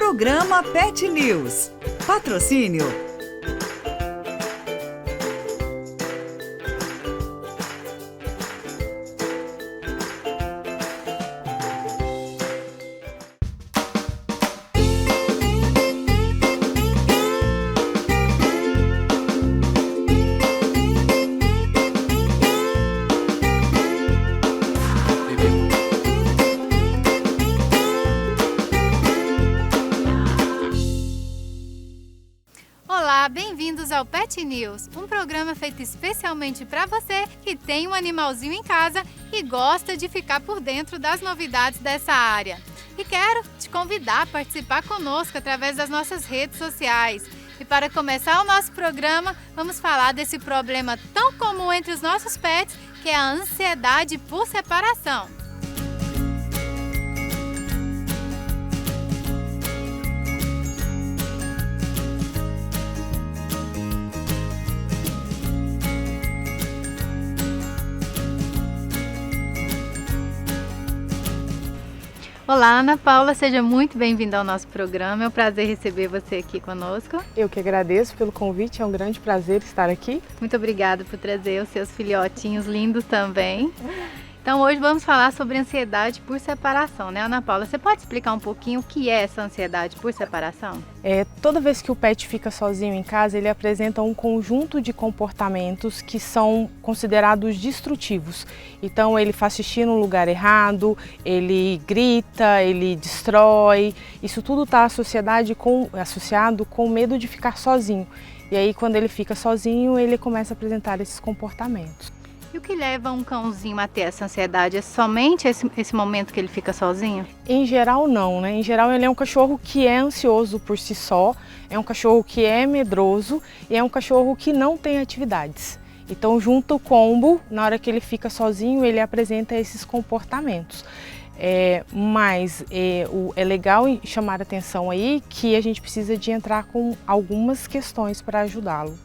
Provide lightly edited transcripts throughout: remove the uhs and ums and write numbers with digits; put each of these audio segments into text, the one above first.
Programa Pet News. Patrocínio. Olá, bem-vindos ao Pet News, um programa feito especialmente para você que tem um animalzinho em casa e gosta de ficar por dentro das novidades dessa área. E quero te convidar a participar conosco através das nossas redes sociais. E para começar o nosso programa, vamos falar desse problema tão comum entre os nossos pets, que é a ansiedade por separação. Olá, Ana Paula, seja muito bem-vinda ao nosso programa. É um prazer receber você aqui conosco. Eu que agradeço pelo convite, é um grande prazer estar aqui. Muito obrigada por trazer os seus filhotinhos lindos também. Então, hoje vamos falar sobre ansiedade por separação, né, Ana Paula? Você pode explicar um pouquinho o que é essa ansiedade por separação? Toda vez que o pet fica sozinho em casa, ele apresenta um conjunto de comportamentos que são considerados destrutivos. Então, ele faz xixi no lugar errado, ele grita, ele destrói. Isso tudo está associado com medo de ficar sozinho. E aí, quando ele fica sozinho, ele começa a apresentar esses comportamentos. E o que leva um cãozinho a ter essa ansiedade? É somente esse momento que ele fica sozinho? Em geral não, né? Em geral ele é um cachorro que é ansioso por si só, é um cachorro que é medroso e é um cachorro que não tem atividades. Então junto o combo, na hora que ele fica sozinho, ele apresenta esses comportamentos. Mas é legal chamar a atenção aí que a gente precisa de entrar com algumas questões para ajudá-lo.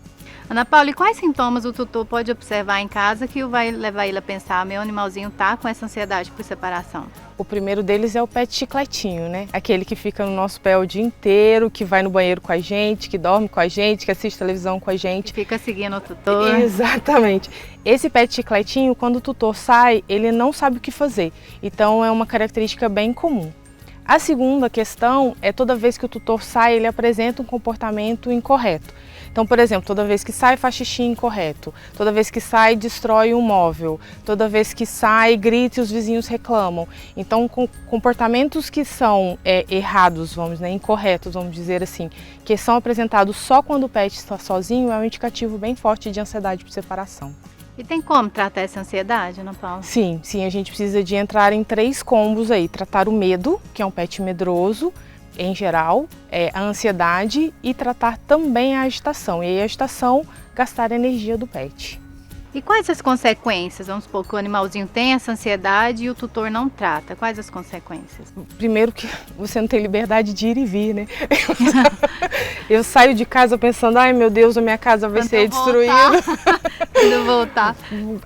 Ana Paula, e quais sintomas o tutor pode observar em casa que vai levar ele a pensar: meu animalzinho tá com essa ansiedade por separação? O primeiro deles é o pet chicletinho, né? Aquele que fica no nosso pé o dia inteiro, que vai no banheiro com a gente, que dorme com a gente, que assiste televisão com a gente. Que fica seguindo o tutor. Exatamente. Esse pet chicletinho, quando o tutor sai, ele não sabe o que fazer. Então é uma característica bem comum. A segunda questão é toda vez que o tutor sai, ele apresenta um comportamento incorreto. Então, por exemplo, toda vez que sai, faz xixi incorreto. Toda vez que sai, destrói um móvel. Toda vez que sai, grita e os vizinhos reclamam. Então, comportamentos que são errados, incorretos, vamos dizer assim, que são apresentados só quando o pet está sozinho, é um indicativo bem forte de ansiedade por separação. E tem como tratar essa ansiedade, Ana Paula? Sim, a gente precisa de entrar em 3 combos aí. Tratar o medo, que é um pet medroso, em geral, a ansiedade e tratar também a agitação. E aí a agitação, gastar a energia do pet. E quais as consequências? Vamos supor que o animalzinho tem essa ansiedade e o tutor não trata. Quais as consequências? Primeiro que você não tem liberdade de ir e vir, né? Eu saio de casa pensando: ai meu Deus, a minha casa vai ser destruída. Quando voltar.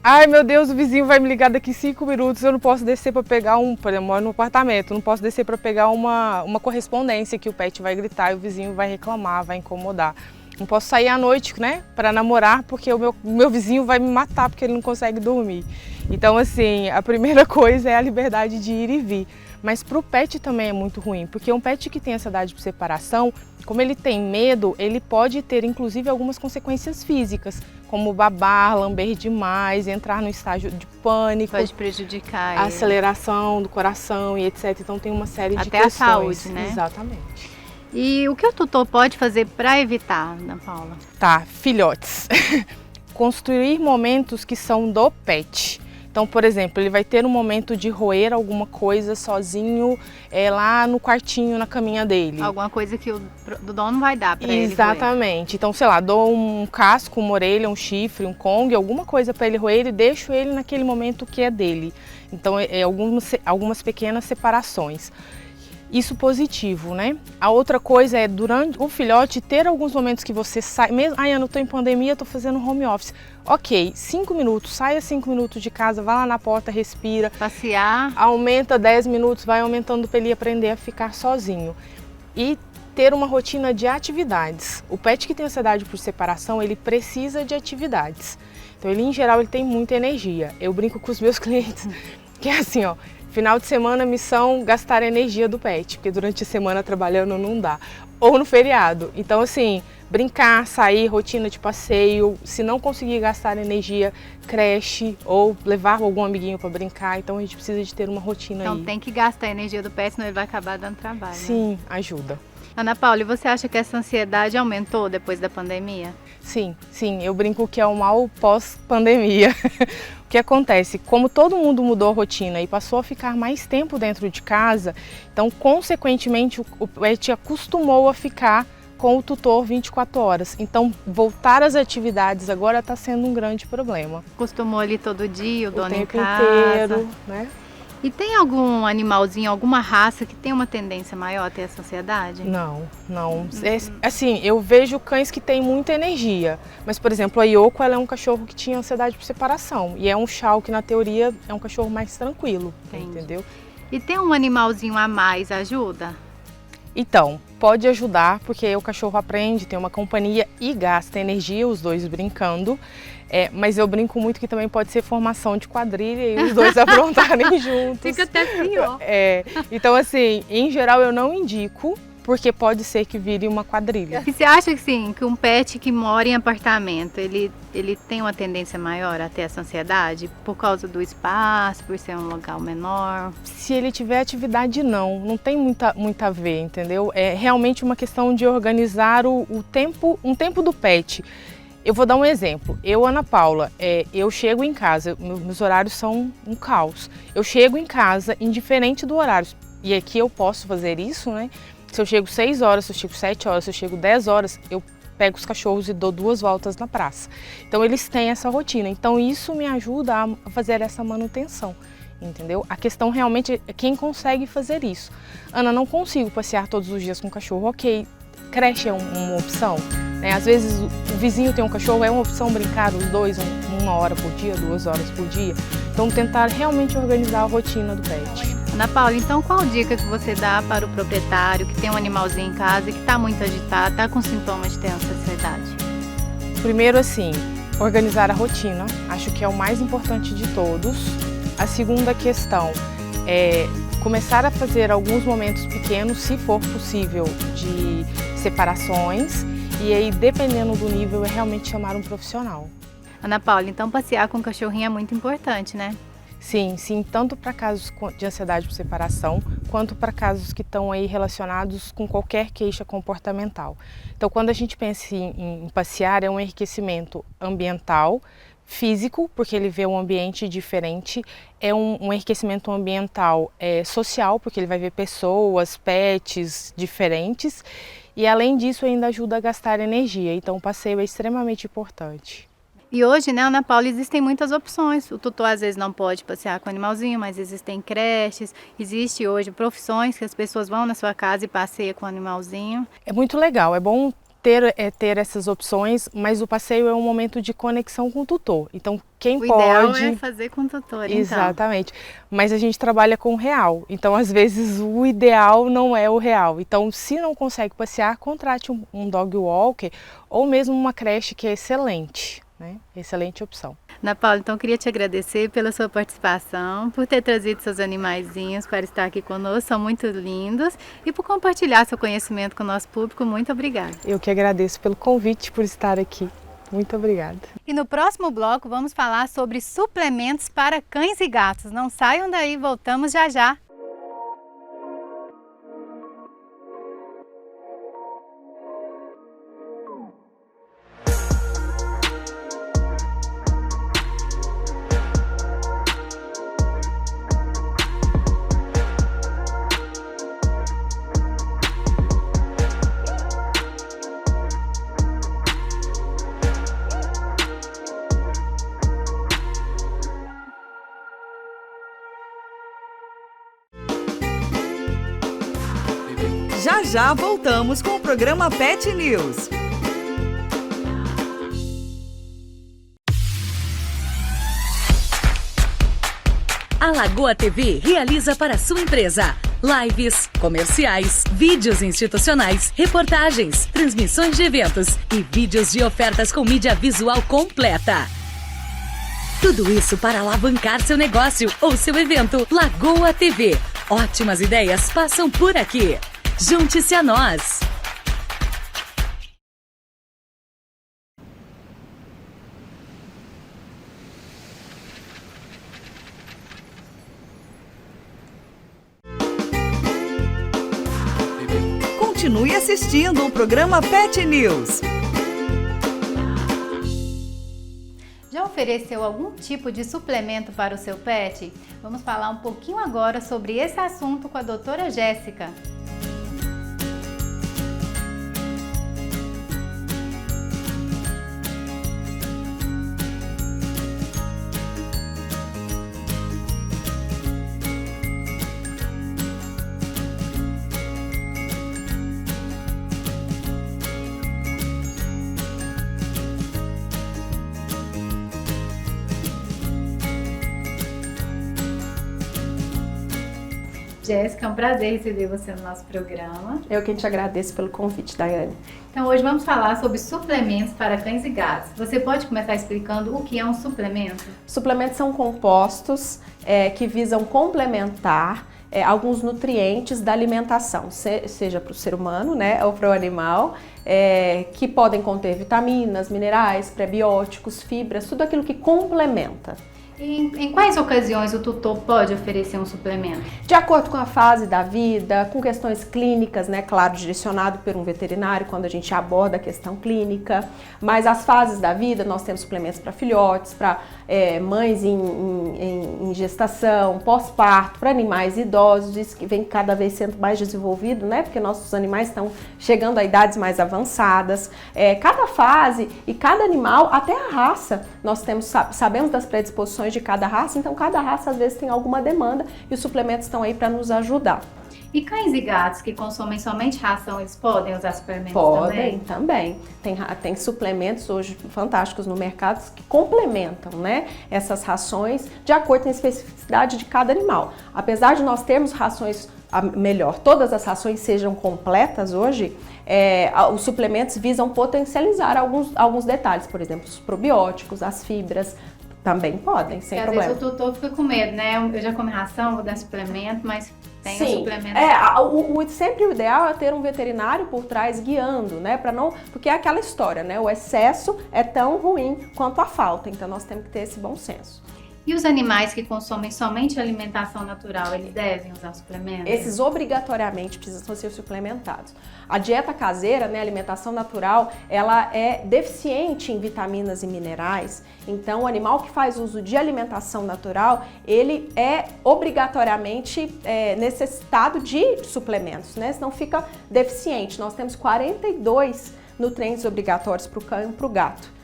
Ai meu Deus, o vizinho vai me ligar daqui 5 minutos, eu não posso descer para pegar por exemplo, eu moro no apartamento, não posso descer para pegar uma correspondência que o pet vai gritar e o vizinho vai reclamar, vai incomodar. Não posso sair à noite, né, para namorar, porque o meu vizinho vai me matar porque ele não consegue dormir. Então, assim, a primeira coisa é a liberdade de ir e vir. Mas para o pet também é muito ruim, porque um pet que tem ansiedade por separação, como ele tem medo, ele pode ter inclusive algumas consequências físicas, como babar, lamber demais, entrar no estágio de pânico. Pode prejudicar a aceleração do coração e etc. Então tem uma série de questões. Até a saúde, né? Exatamente. E o que o tutor pode fazer para evitar, Ana Paula? Tá, filhotes. Construir momentos que são do pet. Então, por exemplo, ele vai ter um momento de roer alguma coisa sozinho lá no quartinho, na caminha dele. Alguma coisa que o dono vai dar para ele roer. Exatamente. Então, sei lá, dou um casco, uma orelha, um chifre, um Kong, alguma coisa para ele roer e deixo ele naquele momento que é dele. Então, algumas pequenas separações. Isso positivo, né? A outra coisa é, durante o filhote, ter alguns momentos que você sai, mesmo, ai, eu não estou em pandemia, estou fazendo home office. Ok, 5 minutos, saia 5 minutos de casa, vá lá na porta, respira. Passear. Aumenta 10 minutos, vai aumentando para ele aprender a ficar sozinho. e ter uma rotina de atividades. O pet que tem ansiedade por separação, ele precisa de atividades. Então, ele, em geral, ele tem muita energia. Eu brinco com os meus clientes, que é assim, ó, final de semana, missão, gastar a energia do pet, porque durante a semana trabalhando não dá. Ou no feriado. Então, assim, brincar, sair, rotina de passeio, se não conseguir gastar energia, creche ou levar algum amiguinho para brincar. Então, a gente precisa de ter uma rotina aí. Então, tem que gastar a energia do pet, senão ele vai acabar dando trabalho. Sim, né? ajuda. Ana Paula, e você acha que essa ansiedade aumentou depois da pandemia? Sim, eu brinco que é o mal pós-pandemia. O que acontece? Como todo mundo mudou a rotina e passou a ficar mais tempo dentro de casa, então, consequentemente, o pet acostumou a ficar com o tutor 24 horas. Então, voltar às atividades agora está sendo um grande problema. Acostumou ali todo dia, o dono em tempo casa. inteiro, né? E tem algum animalzinho, alguma raça que tem uma tendência maior a ter essa ansiedade? Não. Assim, eu vejo cães que têm muita energia, mas, por exemplo, a Yoko, ela é um cachorro que tinha ansiedade por separação e é um Chow que, na teoria, é um cachorro mais tranquilo, entendeu? E tem um animalzinho a mais, ajuda? Então, pode ajudar, porque o cachorro aprende, tem uma companhia e gasta energia, os dois brincando. Mas eu brinco muito que também pode ser formação de quadrilha e os dois aprontarem juntos. Fica até pior. Então, assim, em geral eu não indico, porque pode ser que vire uma quadrilha. E você acha que sim, que um pet que mora em apartamento, ele tem uma tendência maior a ter essa ansiedade por causa do espaço, por ser um local menor? Se ele tiver atividade, não tem muito a ver, entendeu? É realmente uma questão de organizar um tempo do pet. Eu vou dar um exemplo. Eu, Ana Paula, eu chego em casa, meus horários são um caos. Eu chego em casa indiferente do horário. E aqui eu posso fazer isso, né? Se eu chego 6 horas, se eu chego 7 horas, se eu chego 10 horas, eu pego os cachorros e dou 2 voltas na praça. Então, eles têm essa rotina. Então, isso me ajuda a fazer essa manutenção, entendeu? A questão realmente é quem consegue fazer isso. Ana, não consigo passear todos os dias com o cachorro. Ok, creche é uma opção, né? Às vezes, o vizinho tem um cachorro, é uma opção brincar os dois 1 hora por dia, 2 horas por dia. Então, tentar realmente organizar a rotina do pet. Ana Paula, então qual dica que você dá para o proprietário que tem um animalzinho em casa e que está muito agitado, está com sintomas de ter ansiedade? Primeiro, assim, organizar a rotina, acho que é o mais importante de todos. A segunda questão é começar a fazer alguns momentos pequenos, se for possível, de separações, e aí, dependendo do nível, é realmente chamar um profissional. Ana Paula, então passear com o cachorrinho é muito importante, né? Sim, tanto para casos de ansiedade por separação, quanto para casos que estão aí relacionados com qualquer queixa comportamental. Então, quando a gente pensa em passear, é um enriquecimento ambiental, físico, porque ele vê um ambiente diferente, é um enriquecimento ambiental social, porque ele vai ver pessoas, pets diferentes, e além disso ainda ajuda a gastar energia, então o passeio é extremamente importante. E hoje, né, Ana Paula, existem muitas opções. O tutor às vezes não pode passear com o animalzinho, mas existem creches, existe hoje profissões que as pessoas vão na sua casa e passeiam com o animalzinho. É muito legal, é bom ter essas opções, mas o passeio é um momento de conexão com o tutor. Então, quem pode... O ideal é fazer com o tutor, então. Exatamente. Mas a gente trabalha com o real. Então, às vezes, o ideal não é o real. Então, se não consegue passear, contrate um dog walker ou mesmo uma creche que é excelente, né? Excelente opção. Ana Paula, então eu queria te agradecer pela sua participação, por ter trazido seus animaizinhos para estar aqui conosco, são muito lindos, e por compartilhar seu conhecimento com o nosso público. Muito obrigada. Eu que agradeço pelo convite, por estar aqui. Muito obrigada. E no próximo bloco vamos falar sobre suplementos para cães e gatos. Não saiam daí, voltamos já já. Já voltamos com o programa Pet News. A Lagoa TV realiza para sua empresa lives, comerciais, vídeos institucionais, reportagens, transmissões de eventos e vídeos de ofertas com mídia visual completa. Tudo isso para alavancar seu negócio ou seu evento. Lagoa TV. Ótimas ideias passam por aqui. Junte-se a nós! Continue assistindo o programa Pet News. Já ofereceu algum tipo de suplemento para o seu pet? Vamos falar um pouquinho agora sobre esse assunto com a doutora Jéssica. Jéssica, é um prazer receber você no nosso programa. Eu que te agradeço pelo convite, Daiane. Então hoje vamos falar sobre suplementos para cães e gatos. Você pode começar explicando o que é um suplemento? Suplementos são compostos que visam complementar alguns nutrientes da alimentação, seja para o ser humano, né, ou para o animal, que podem conter vitaminas, minerais, prebióticos, fibras, tudo aquilo que complementa. Em quais ocasiões o tutor pode oferecer um suplemento? De acordo com a fase da vida, com questões clínicas, né, claro, direcionado por um veterinário quando a gente aborda a questão clínica, mas as fases da vida nós temos suplementos para filhotes, para mães em gestação, pós-parto, para animais idosos, isso que vem cada vez sendo mais desenvolvido, né, porque nossos animais estão chegando a idades mais avançadas. Cada fase e cada animal, até a raça, nós sabemos das predisposições de cada raça, então cada raça às vezes tem alguma demanda e os suplementos estão aí para nos ajudar. E cães e gatos que consomem somente ração, eles podem usar suplementos também? Tem suplementos hoje fantásticos no mercado que complementam, né, essas rações de acordo com a especificidade de cada animal. Apesar de nós termos rações todas as rações sejam completas hoje, os suplementos visam potencializar alguns detalhes, por exemplo, os probióticos, as fibras, também podem, sem problema. Às vezes o tutor fica com medo, né? Eu já comi ração, vou dar suplemento, mas tem o suplemento. Sempre o ideal é ter um veterinário por trás guiando, né? Porque é aquela história, né? O excesso é tão ruim quanto a falta, então nós temos que ter esse bom senso. E os animais que consomem somente alimentação natural, eles devem usar suplementos? Esses obrigatoriamente precisam ser suplementados. A dieta caseira, né, a alimentação natural, ela é deficiente em vitaminas e minerais. Então, o animal que faz uso de alimentação natural, ele é obrigatoriamente necessitado de suplementos, né? Senão fica deficiente. Nós temos 42 nutrientes obrigatórios para o cão e para o gato.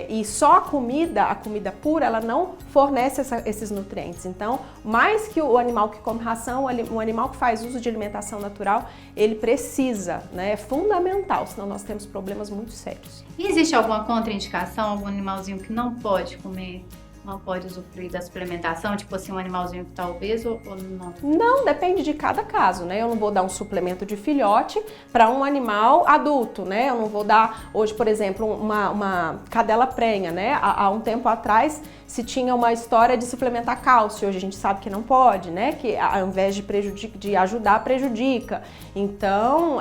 E só a comida pura, ela não fornece esses nutrientes. Então, mais que o animal que come ração, o animal que faz uso de alimentação natural, ele precisa, né? É fundamental, senão nós temos problemas muito sérios. E existe alguma contraindicação, algum animalzinho que não pode comer? Não pode usufruir da suplementação, tipo assim, um animalzinho que está obeso ou não? Não, depende de cada caso, né? Eu não vou dar um suplemento de filhote para um animal adulto, né? Eu não vou dar, hoje, por exemplo, uma cadela prenha, né? Há um tempo atrás se tinha uma história de suplementar cálcio, hoje a gente sabe que não pode, né? Que ao invés de ajudar, prejudica. Então,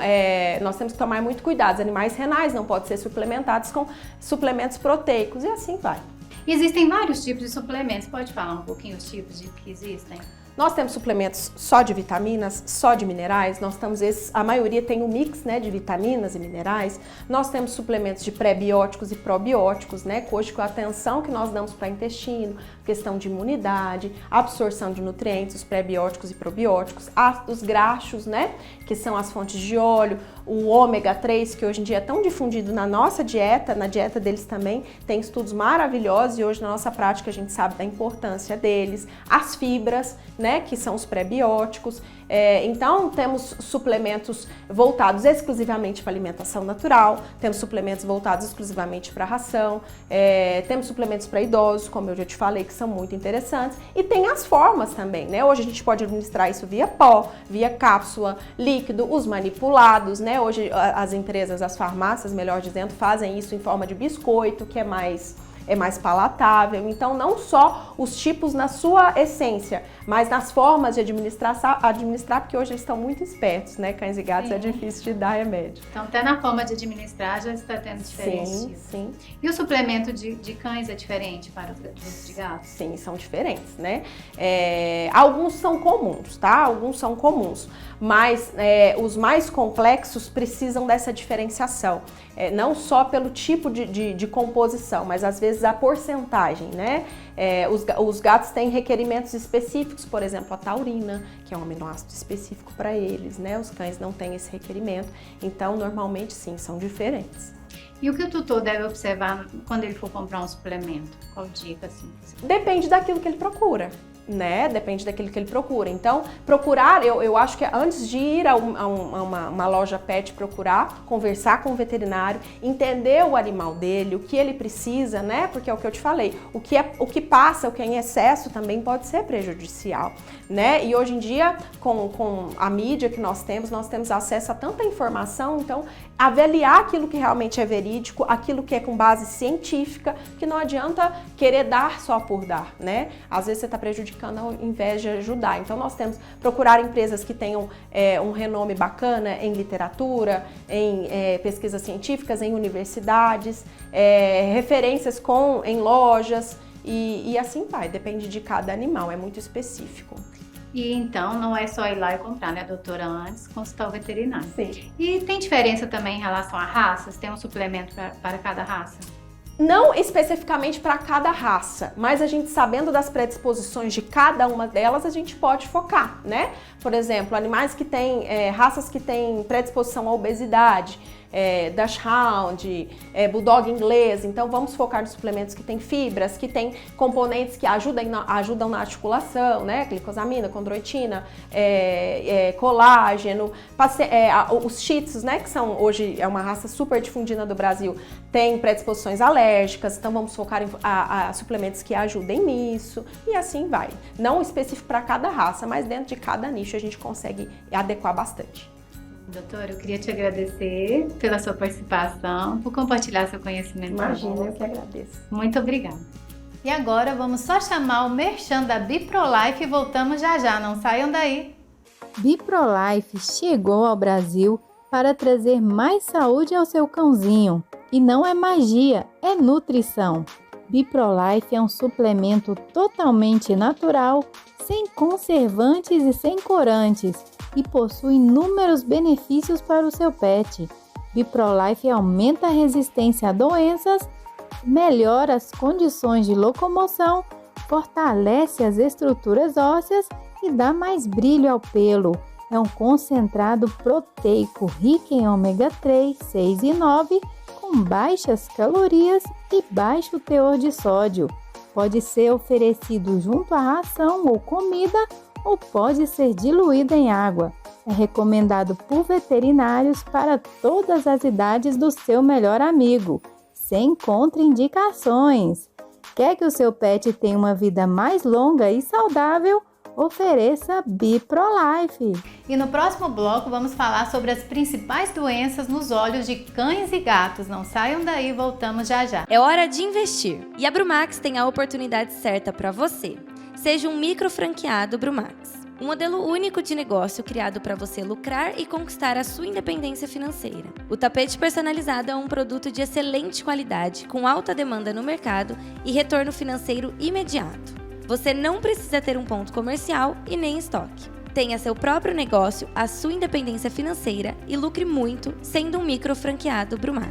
nós temos que tomar muito cuidado. Os animais renais não podem ser suplementados com suplementos proteicos e assim vai. Existem vários tipos de suplementos. Pode falar um pouquinho os tipos que existem? Nós temos suplementos só de vitaminas, só de minerais, a maioria tem um mix, né, de vitaminas e minerais. Nós temos suplementos de pré-bióticos e probióticos, né, hoje com a atenção que nós damos para o intestino, questão de imunidade, absorção de nutrientes, os pré-bióticos e probióticos, ácidos graxos, né, que são as fontes de óleo, o ômega 3, que hoje em dia é tão difundido na nossa dieta, na dieta deles também, tem estudos maravilhosos e hoje na nossa prática a gente sabe da importância deles, as fibras, né, que são os pré-bióticos, Então, temos suplementos voltados exclusivamente para alimentação natural, temos suplementos voltados exclusivamente para ração, temos suplementos para idosos, como eu já te falei, que são muito interessantes, e tem as formas também, né? Hoje a gente pode administrar isso via pó, via cápsula, líquido, os manipulados, né? Hoje as empresas, as farmácias, melhor dizendo, fazem isso em forma de biscoito, que é mais palatável. Então, não só os tipos na sua essência, mas nas formas de administrar, porque hoje eles estão muito espertos, né? Cães e gatos. Sim. É difícil de dar remédio. Então, até na forma de administrar já está tendo diferença. Sim. E o suplemento de cães é diferente para os de gatos? Sim, são diferentes, né? Alguns são comuns, tá? Alguns são comuns, mas os mais complexos precisam dessa diferenciação. Não só pelo tipo de composição, mas às vezes a porcentagem, né? Os gatos têm requerimentos específicos, por exemplo, a taurina, que é um aminoácido específico para eles, né? Os cães não têm esse requerimento, então normalmente sim, são diferentes. E o que o tutor deve observar quando ele for comprar um suplemento? Qual dica, assim? Depende daquilo que ele procura, né? Depende daquilo que ele procura. Então, procurar, eu acho que antes de ir a uma loja pet, procurar, conversar com o veterinário, entender o animal dele, o que ele precisa, né? Porque é o que eu te falei, o que passa, o que é em excesso também pode ser prejudicial, né? E hoje em dia, com a mídia que nós temos acesso a tanta informação, então avaliar aquilo que realmente é verídico, aquilo que é com base científica, que não adianta querer dar só por dar, né? Às vezes você está prejudicando ao invés de ajudar. Então nós temos que procurar empresas que tenham um renome bacana em literatura, em pesquisas científicas, em universidades, referências em lojas e assim vai, depende de cada animal, é muito específico. E então não é só ir lá e comprar, né, doutora? Antes consultar o veterinário. Sim. E tem diferença também em relação a raças? Tem um suplemento para cada raça? Não especificamente para cada raça, mas a gente sabendo das predisposições de cada uma delas, a gente pode focar, né? Por exemplo, animais que têm, raças que têm predisposição à obesidade, Dachshund, Bulldog inglês, então vamos focar nos suplementos que têm fibras, que têm componentes que ajudam na articulação, né? Glicosamina, condroitina, colágeno, os Shih Tzus, né? Que são hoje uma raça super difundida do Brasil, tem predisposições alérgicas, então vamos focar em suplementos que ajudem nisso e assim vai. Não específico para cada raça, mas dentro de cada nicho a gente consegue adequar bastante. Doutora, eu queria te agradecer pela sua participação, por compartilhar seu conhecimento. Imagina, eu que agradeço. Muito obrigada. E agora vamos só chamar o merchan da BiProLife e voltamos já, não saiam daí. BiProLife chegou ao Brasil para trazer mais saúde ao seu cãozinho. E não é magia, é nutrição. BiProLife é um suplemento totalmente natural, sem conservantes e sem corantes, e possui inúmeros benefícios para o seu pet. BiProLife aumenta a resistência a doenças, melhora as condições de locomoção, fortalece as estruturas ósseas e dá mais brilho ao pelo. É um concentrado proteico rico em ômega 3, 6 e 9, com baixas calorias e baixo teor de sódio. Pode ser oferecido junto à ração ou comida ou pode ser diluído em água. É recomendado por veterinários para todas as idades do seu melhor amigo, sem contraindicações. Quer que o seu pet tenha uma vida mais longa e saudável? Ofereça BiProLife. E no próximo bloco vamos falar sobre as principais doenças nos olhos de cães e gatos. Não saiam daí, voltamos já. É hora de investir e a Brumax tem a oportunidade certa para você. Seja um micro franqueado Brumax. Um modelo único de negócio criado para você lucrar e conquistar a sua independência financeira. O tapete personalizado é um produto de excelente qualidade, com alta demanda no mercado e retorno financeiro imediato. Você não precisa ter um ponto comercial e nem estoque. Tenha seu próprio negócio, a sua independência financeira e lucre muito sendo um micro franqueado Brumax.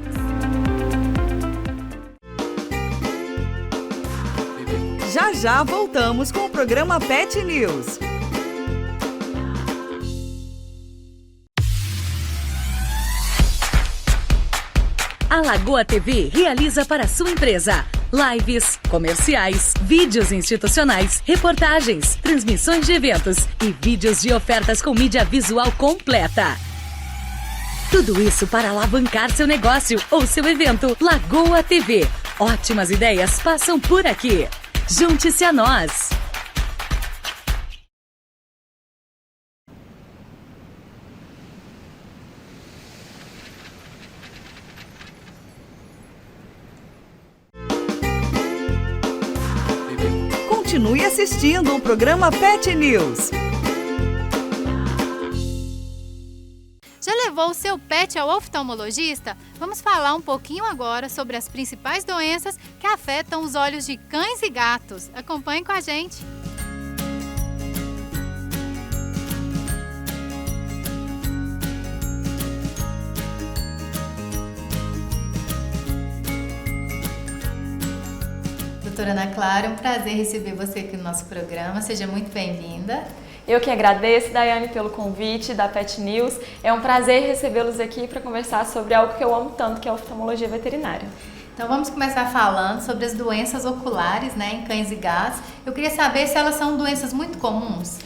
Já voltamos com o programa Pet News. A Lagoa TV realiza para sua empresa lives, comerciais, vídeos institucionais, reportagens, transmissões de eventos e vídeos de ofertas com mídia visual completa. Tudo isso para alavancar seu negócio ou seu evento. Lagoa TV. Ótimas ideias passam por aqui. Junte-se a nós. Continue assistindo o programa Pet News. Já levou o seu pet ao oftalmologista? Vamos falar um pouquinho agora sobre as principais doenças que afetam os olhos de cães e gatos. Acompanhe com a gente! Doutora Ana Clara, é um prazer receber você aqui no nosso programa. Seja muito bem-vinda. Eu que agradeço, Daiane, pelo convite da Pet News. É um prazer recebê-los aqui para conversar sobre algo que eu amo tanto, que é a oftalmologia veterinária. Então vamos começar falando sobre as doenças oculares, em cães e gatos. Eu queria saber se elas são doenças muito comuns.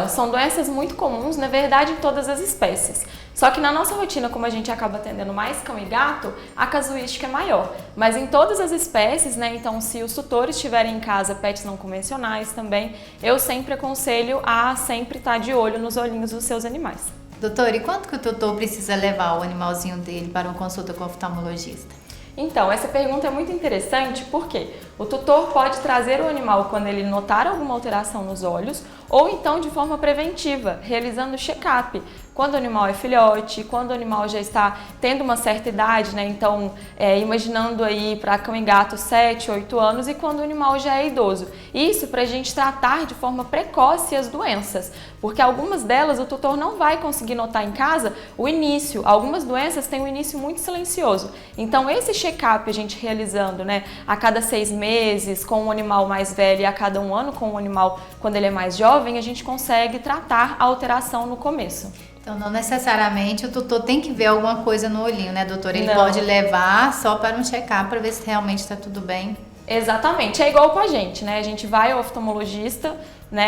São doenças muito comuns, na verdade, em todas as espécies. Só que na nossa rotina, como a gente acaba atendendo mais cão e gato, a casuística é maior. Mas em todas as espécies, então se os tutores tiverem em casa pets não convencionais também, eu sempre aconselho a sempre estar de olho nos olhinhos dos seus animais. Doutor, e quanto que o tutor precisa levar o animalzinho dele para uma consulta com o oftalmologista? Então, essa pergunta é muito interessante porque o tutor pode trazer o animal quando ele notar alguma alteração nos olhos ou então de forma preventiva, realizando check-up. Quando o animal é filhote, quando o animal já está tendo uma certa idade, então imaginando aí para cão e gato 7, 8 anos e quando o animal já é idoso. Isso para a gente tratar de forma precoce as doenças, porque algumas delas o tutor não vai conseguir notar em casa o início. Algumas doenças têm um início muito silencioso. Então esse check-up a gente realizando a cada 6 meses com um animal mais velho e a cada 1 ano com um animal quando ele é mais jovem, a gente consegue tratar a alteração no começo. Então, não necessariamente o tutor tem que ver alguma coisa no olhinho, doutor? Ele pode levar só para um check-up para ver se realmente está tudo bem? Exatamente. É igual com a gente, A gente vai ao oftalmologista,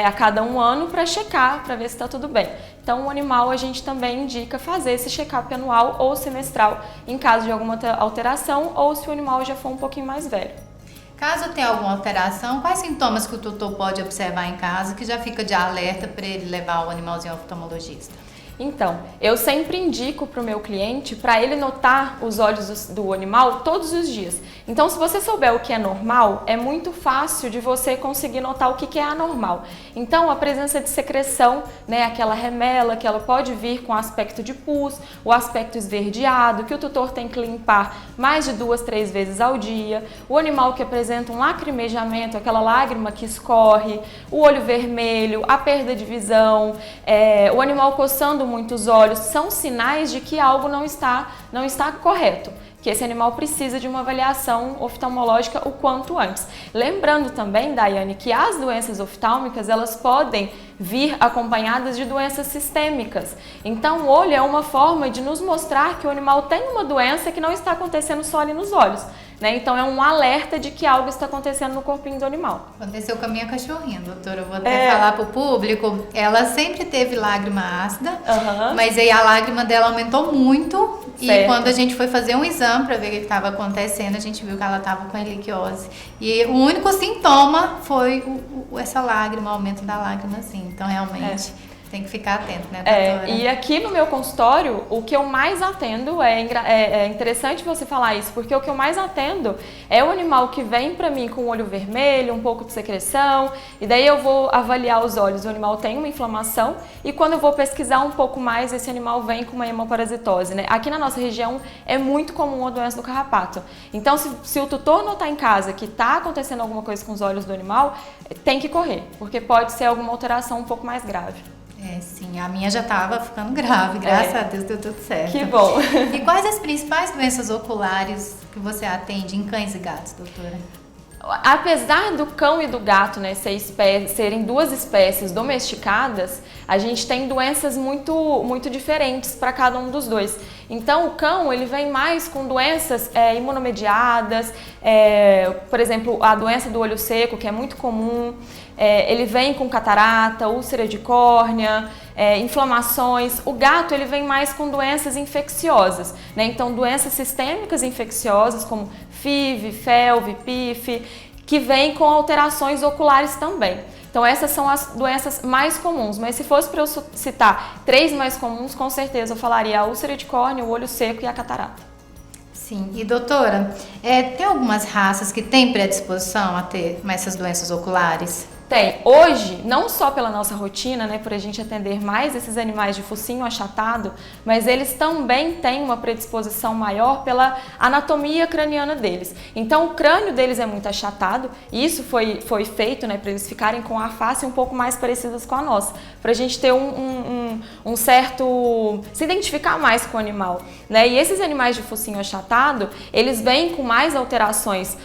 a cada 1 ano para checar, para ver se está tudo bem. Então, o animal a gente também indica fazer esse check-up anual ou semestral em caso de alguma alteração ou se o animal já for um pouquinho mais velho. Caso tenha alguma alteração, quais sintomas que o tutor pode observar em casa que já fica de alerta para ele levar o animalzinho ao oftalmologista? Então, eu sempre indico para o meu cliente para ele notar os olhos do animal todos os dias. Então, se você souber o que é normal, é muito fácil de você conseguir notar o que é anormal. Então, a presença de secreção, aquela remela que ela pode vir com aspecto de pus, o aspecto esverdeado, que o tutor tem que limpar mais de 2, 3 vezes ao dia, o animal que apresenta um lacrimejamento, aquela lágrima que escorre, o olho vermelho, a perda de visão, o animal coçando muitos olhos, são sinais de que algo não está correto, que esse animal precisa de uma avaliação oftalmológica o quanto antes. Lembrando também, Daiane, que as doenças oftálmicas, elas podem vir acompanhadas de doenças sistêmicas. Então, o olho é uma forma de nos mostrar que o animal tem uma doença que não está acontecendo só ali nos olhos. Então é um alerta de que algo está acontecendo no corpinho do animal. Aconteceu com a minha cachorrinha, doutora. Eu vou até falar para o público. Ela sempre teve lágrima ácida, mas aí a lágrima dela aumentou muito. Certo. E quando a gente foi fazer um exame para ver o que estava acontecendo, a gente viu que ela estava com erliquiose. E o único sintoma foi essa lágrima, o aumento da lágrima, assim. Então realmente... Tem que ficar atento, doutora? E aqui no meu consultório, o que eu mais atendo, é interessante você falar isso, porque o que eu mais atendo é o animal que vem pra mim com o olho vermelho, um pouco de secreção, e daí eu vou avaliar os olhos, o animal tem uma inflamação, e quando eu vou pesquisar um pouco mais, esse animal vem com uma hemoparasitose, Aqui na nossa região é muito comum a doença do carrapato. Então, se o tutor notar em casa que está acontecendo alguma coisa com os olhos do animal, tem que correr, porque pode ser alguma alteração um pouco mais grave. Sim, a minha já estava ficando grave, graças a Deus deu tudo certo. Que bom! E quais as principais doenças oculares que você atende em cães e gatos, doutora? Apesar do cão e do gato, né, serem duas espécies domesticadas, a gente tem doenças muito diferentes para cada um dos dois. Então o cão ele vem mais com doenças imunomediadas, por exemplo, a doença do olho seco, que é muito comum, ele vem com catarata, úlcera de córnea, inflamações. O gato ele vem mais com doenças infecciosas, né? Então doenças sistêmicas infecciosas como FIV, FeLV, PIF, que vem com alterações oculares também. Então essas são as doenças mais comuns, mas se fosse para eu citar 3 mais comuns, com certeza eu falaria a úlcera de córnea, o olho seco e a catarata. Sim, e doutora, tem algumas raças que têm predisposição a ter essas doenças oculares? Tem. Hoje, não só pela nossa rotina, né, por a gente atender mais esses animais de focinho achatado, mas eles também têm uma predisposição maior pela anatomia craniana deles. Então, o crânio deles é muito achatado, e isso foi feito, né, para eles ficarem com a face um pouco mais parecidas com a nossa, para a gente ter um certo... se identificar mais com o animal, né? E esses animais de focinho achatado, eles vêm com mais alterações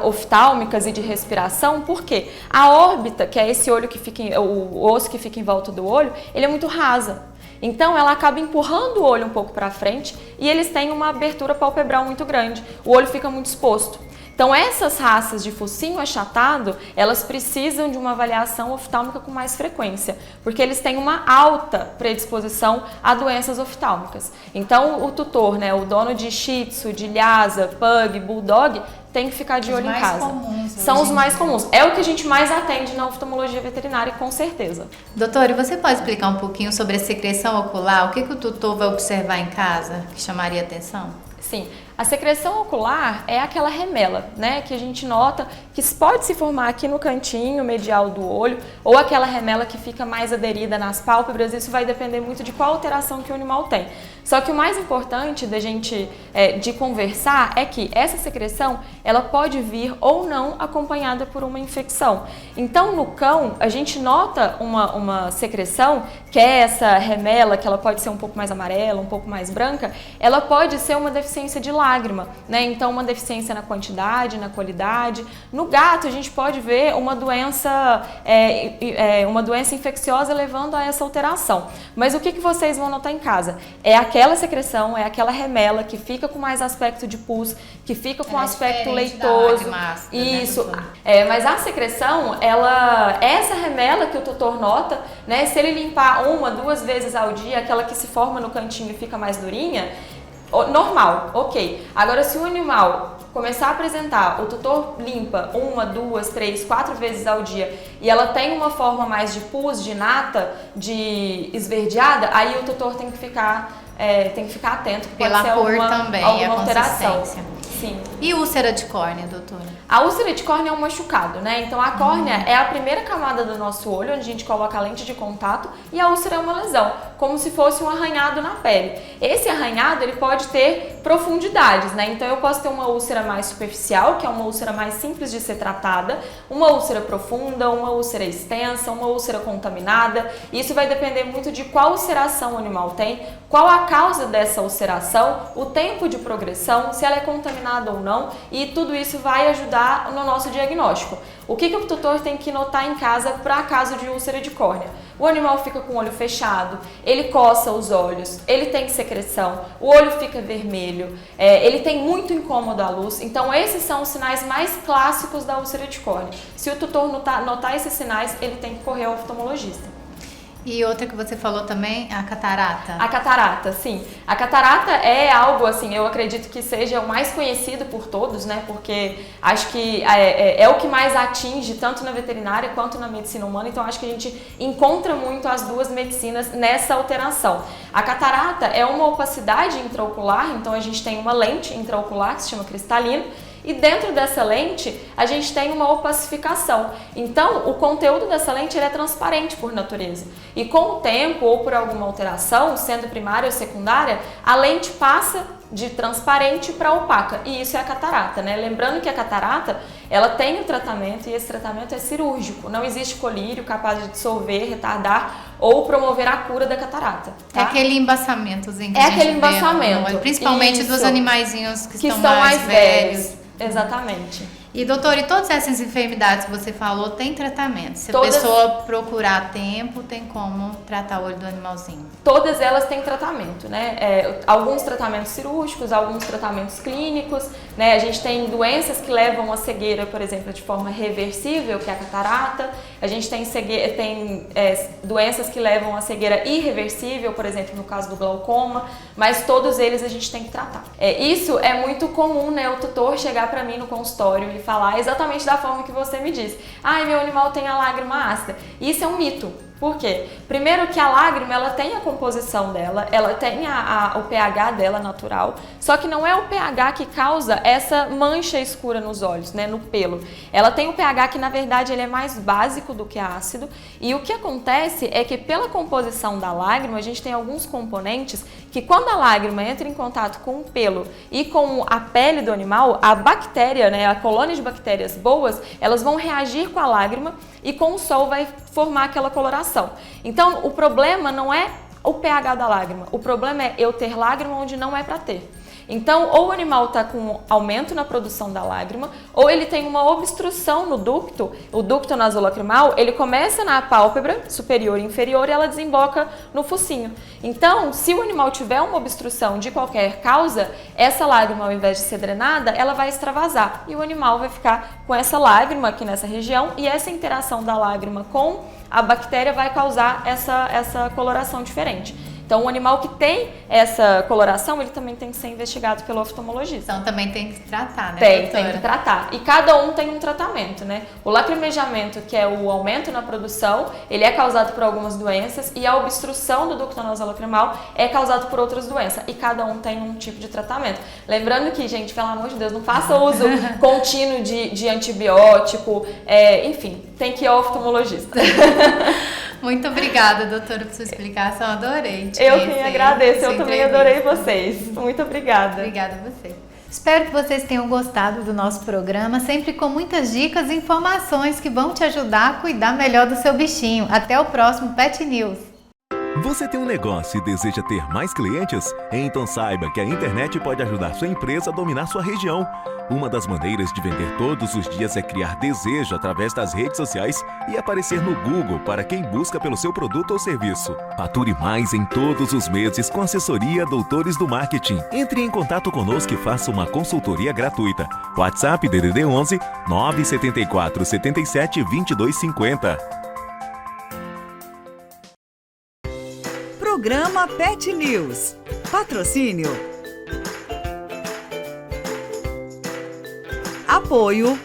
oftálmicas e de respiração, porque a órbita, que é esse olho que fica, o osso que fica em volta do olho, ele é muito rasa. Então ela acaba empurrando o olho um pouco para frente e eles têm uma abertura palpebral muito grande. O olho fica muito exposto. Então essas raças de focinho achatado, elas precisam de uma avaliação oftálmica com mais frequência, porque eles têm uma alta predisposição a doenças oftálmicas. Então o tutor, né, o dono de Shih Tzu, de Lhasa, Pug, Bulldog, tem que ficar de olho em casa. São os mais comuns. É o que a gente mais atende na oftalmologia veterinária, com certeza. Doutora, e você pode explicar um pouquinho sobre a secreção ocular? O que o tutor vai observar em casa que chamaria atenção? Sim. A secreção ocular é aquela remela, né, que a gente nota que pode se formar aqui no cantinho medial do olho, ou aquela remela que fica mais aderida nas pálpebras. Isso vai depender muito de qual alteração que o animal tem. Só que o mais importante da gente de conversar é que essa secreção ela pode vir ou não acompanhada por uma infecção. Então no cão a gente nota uma secreção que é essa remela, que ela pode ser um pouco mais amarela, um pouco mais branca, ela pode ser uma deficiência de lágrima, né? Então uma deficiência na quantidade, na qualidade. No gato a gente pode ver uma doença infecciosa levando a essa alteração. Mas o que vocês vão notar em casa? É aquela secreção, é aquela remela que fica com mais aspecto de pus, que fica com aspecto leitoso. Isso. Né, mas a secreção, essa remela que o tutor nota, né? Se ele limpar 1, 2 vezes ao dia, aquela que se forma no cantinho e fica mais durinha, normal, ok. Agora, se o animal começar a apresentar, o tutor limpa 1, 2, 3, 4 vezes ao dia e ela tem uma forma mais de pus, de nata, de esverdeada, aí o tutor tem que ficar atento, porque pela pode ser cor também, alguma a alteração. consistência. Sim. E úlcera de córnea, doutora? A úlcera de córnea é um machucado, né? Então a córnea é a primeira camada do nosso olho, onde a gente coloca a lente de contato, e a úlcera é uma lesão, como se fosse um arranhado na pele. Esse arranhado, ele pode ter profundidades, né? Então eu posso ter uma úlcera mais superficial, que é uma úlcera mais simples de ser tratada, uma úlcera profunda, uma úlcera extensa, uma úlcera contaminada. Isso vai depender muito de qual ulceração o animal tem, qual a causa dessa ulceração, o tempo de progressão, se ela é contaminada ou não, e tudo isso vai ajudar no nosso diagnóstico. O que o tutor tem que notar em casa para caso de úlcera de córnea? O animal fica com o olho fechado, ele coça os olhos, ele tem secreção, o olho fica vermelho, ele tem muito incômodo à luz. Então esses são os sinais mais clássicos da úlcera de córnea. Se o tutor notar esses sinais, ele tem que correr ao oftalmologista. E outra que você falou também, a catarata. A catarata, sim. A catarata é algo, assim, eu acredito que seja o mais conhecido por todos, né? Porque acho que é o que mais atinge, tanto na veterinária quanto na medicina humana. Então, acho que a gente encontra muito as duas medicinas nessa alteração. A catarata é uma opacidade intraocular, então a gente tem uma lente intraocular que se chama cristalino, e dentro dessa lente a gente tem uma opacificação. Então o conteúdo dessa lente ele é transparente por natureza. E com o tempo ou por alguma alteração, sendo primária ou secundária, a lente passa de transparente para opaca. E isso é a catarata, né? Lembrando que a catarata, ela tem um tratamento e esse tratamento é cirúrgico. Não existe colírio capaz de dissolver, retardar ou promover a cura da catarata. Tá? É aquele embaçamentozinho que a gente vê, principalmente isso. dos animaizinhos que estão mais velhos. Exatamente. E doutor, e todas essas enfermidades que você falou tem tratamento? Se Todas... a pessoa procurar a tempo, tem como tratar o olho do animalzinho? Todas elas têm tratamento, né? Alguns tratamentos cirúrgicos, alguns tratamentos clínicos, né? A gente tem doenças que levam à cegueira, por exemplo, de forma reversível, que é a catarata. A gente tem doenças que levam à cegueira irreversível, por exemplo, no caso do glaucoma, mas todos eles a gente tem que tratar. Isso é muito comum, né? O tutor chegar para mim no consultório e falar exatamente da forma que você me disse. Ai, meu animal tem a lágrima ácida. Isso é um mito. Por quê? Primeiro que a lágrima, ela tem a composição dela, ela tem o pH dela natural, só que não é o pH que causa essa mancha escura nos olhos, né, no pelo. Ela tem o pH que, na verdade, ele é mais básico do que ácido, e o que acontece é que, pela composição da lágrima, a gente tem alguns componentes que, quando a lágrima entra em contato com o pelo e com a pele do animal, a bactéria, né, a colônia de bactérias boas, elas vão reagir com a lágrima e com o sol vai formar aquela coloração. Então, o problema não é o pH da lágrima, o problema é eu ter lágrima onde não é para ter. Então, ou o animal está com aumento na produção da lágrima, ou ele tem uma obstrução no ducto, o ducto nasolacrimal, ele começa na pálpebra superior e inferior e ela desemboca no focinho. Então, se o animal tiver uma obstrução de qualquer causa, essa lágrima, ao invés de ser drenada, ela vai extravasar e o animal vai ficar com essa lágrima aqui nessa região e essa interação da lágrima com a bactéria vai causar essa coloração diferente. Então, o animal que tem essa coloração, ele também tem que ser investigado pelo oftalmologista. Então, também tem que tratar, né, tem doutora? que tratar. E cada um tem um tratamento, né? O lacrimejamento, que é o aumento na produção, ele é causado por algumas doenças e a obstrução do ducto nasolacrimal é causado por outras doenças. E cada um tem um tipo de tratamento. Lembrando que, gente, pelo amor de Deus, não faça uso contínuo de antibiótico, enfim, tem que ir ao oftalmologista. Muito obrigada, doutora, por sua explicação. Adorei. Eu que agradeço, eu também adorei vocês. Muito obrigada. Obrigada a você. Espero que vocês tenham gostado do nosso programa, sempre com muitas dicas e informações que vão te ajudar a cuidar melhor do seu bichinho. Até o próximo Pet News. Você tem um negócio e deseja ter mais clientes? Então saiba que a internet pode ajudar sua empresa a dominar sua região. Uma das maneiras de vender todos os dias é criar desejo através das redes sociais e aparecer no Google para quem busca pelo seu produto ou serviço. Fature mais em todos os meses com a assessoria Doutores do Marketing. Entre em contato conosco e faça uma consultoria gratuita. WhatsApp DDD 11 974 77 22 50. Programa Pet News. Patrocínio. Apoio